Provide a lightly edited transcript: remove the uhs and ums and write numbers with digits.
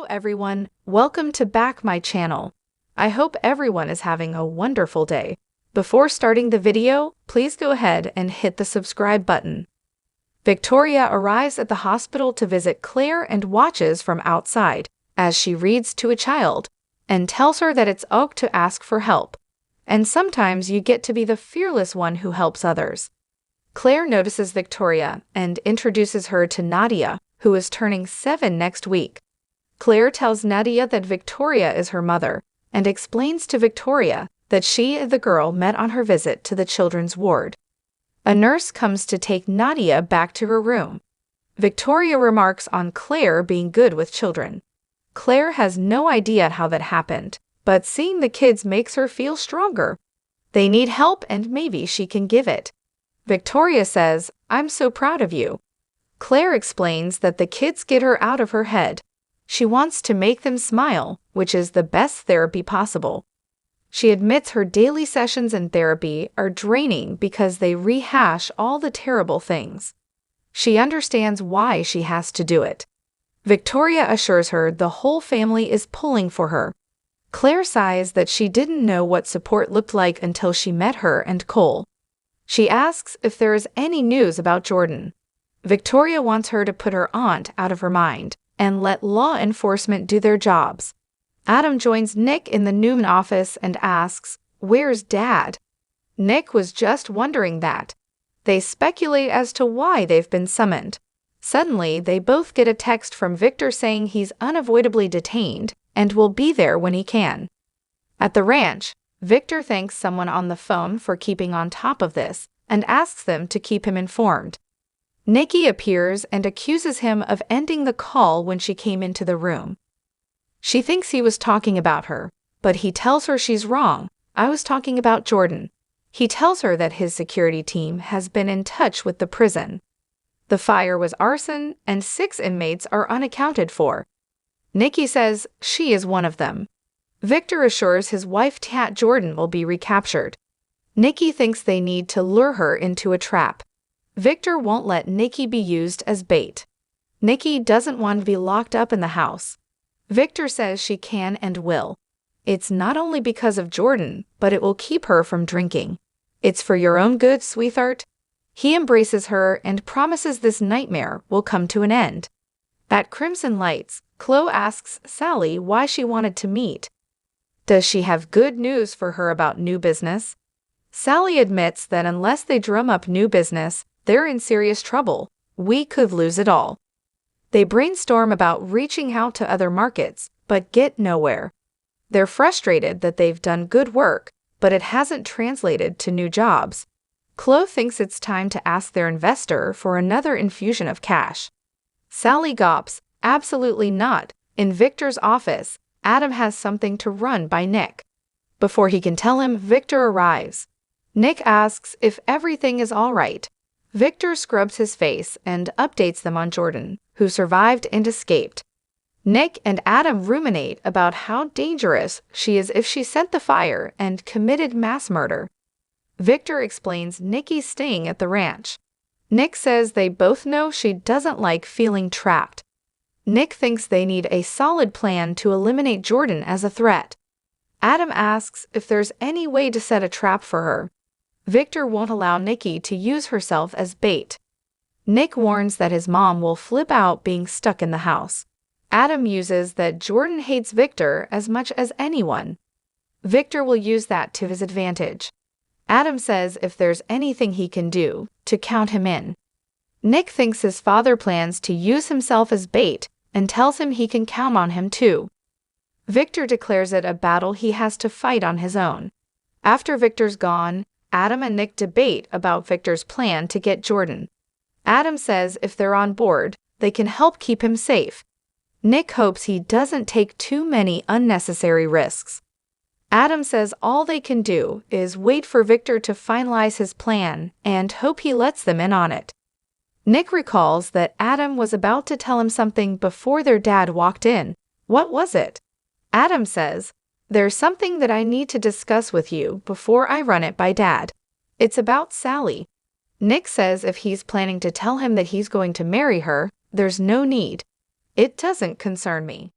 everyone, welcome to back my channel. I hope everyone is having a wonderful day. Before starting the video, please go ahead and hit the subscribe button. Victoria arrives at the hospital to visit Claire and watches from outside as she reads to a child and tells her that it's okay to ask for help. And sometimes you get to be the fearless one who helps others. Claire notices Victoria and introduces her to Nadia, who is turning 7 next week. Claire tells Nadia that Victoria is her mother and explains to Victoria that she and the girl met on her visit to the children's ward. A nurse comes to take Nadia back to her room. Victoria remarks on Claire being good with children. Claire has no idea how that happened, but seeing the kids makes her feel stronger. They need help and maybe she can give it. Victoria says, "I'm so proud of you." Claire explains that the kids get her out of her head. She wants to make them smile, which is the best therapy possible. She admits her daily sessions in therapy are draining because they rehash all the terrible things. She understands why she has to do it. Victoria assures her the whole family is pulling for her. Claire sighs that she didn't know what support looked like until she met her and Cole. She asks if there is any news about Jordan. Victoria wants her to put her aunt out of her mind and let law enforcement do their jobs. Adam joins Nick in the Newman office and asks, "Where's Dad?" Nick was just wondering that. They speculate as to why they've been summoned. Suddenly, they both get a text from Victor saying he's unavoidably detained and will be there when he can. At the ranch, Victor thanks someone on the phone for keeping on top of this and asks them to keep him informed. Nikki appears and accuses him of ending the call when she came into the room. She thinks he was talking about her, but he tells her she's wrong. "I was talking about Jordan." He tells her that his security team has been in touch with the prison. The fire was arson and 6 inmates are unaccounted for. Nikki says she is one of them. Victor assures his wife Tat Jordan will be recaptured. Nikki thinks they need to lure her into a trap. Victor won't let Nikki be used as bait. Nikki doesn't want to be locked up in the house. Victor says she can and will. It's not only because of Jordan, but it will keep her from drinking. "It's for your own good, sweetheart." He embraces her and promises this nightmare will come to an end. At Crimson Lights, Chloe asks Sally why she wanted to meet. Does she have good news for her about new business? Sally admits that unless they drum up new business, they're in serious trouble. We could lose it all. They brainstorm about reaching out to other markets, but get nowhere. They're frustrated that they've done good work, but it hasn't translated to new jobs. Chloe thinks it's time to ask their investor for another infusion of cash. Sally gawps, "Absolutely not." In Victor's office, Adam has something to run by Nick. Before he can tell him, Victor arrives. Nick asks if everything is all right. Victor scrubs his face and updates them on Jordan, who survived and escaped. Nick and Adam ruminate about how dangerous she is if she sent the fire and committed mass murder. Victor explains Nikki's staying at the ranch. Nick says they both know she doesn't like feeling trapped. Nick thinks they need a solid plan to eliminate Jordan as a threat. Adam asks if there's any way to set a trap for her. Victor won't allow Nikki to use herself as bait. Nick warns that his mom will flip out being stuck in the house. Adam uses that Jordan hates Victor as much as anyone. Victor will use that to his advantage. Adam says if there's anything he can do, to count him in. Nick thinks his father plans to use himself as bait and tells him he can count on him too. Victor declares it a battle he has to fight on his own. After Victor's gone, Adam and Nick debate about Victor's plan to get Jordan. Adam says if they're on board, they can help keep him safe. Nick hopes he doesn't take too many unnecessary risks. Adam says all they can do is wait for Victor to finalize his plan and hope he lets them in on it. Nick recalls that Adam was about to tell him something before their dad walked in. What was it? Adam says, "There's something that I need to discuss with you before I run it by Dad. It's about Sally." Nick says if he's planning to tell him that he's going to marry her, there's no need. "It doesn't concern me."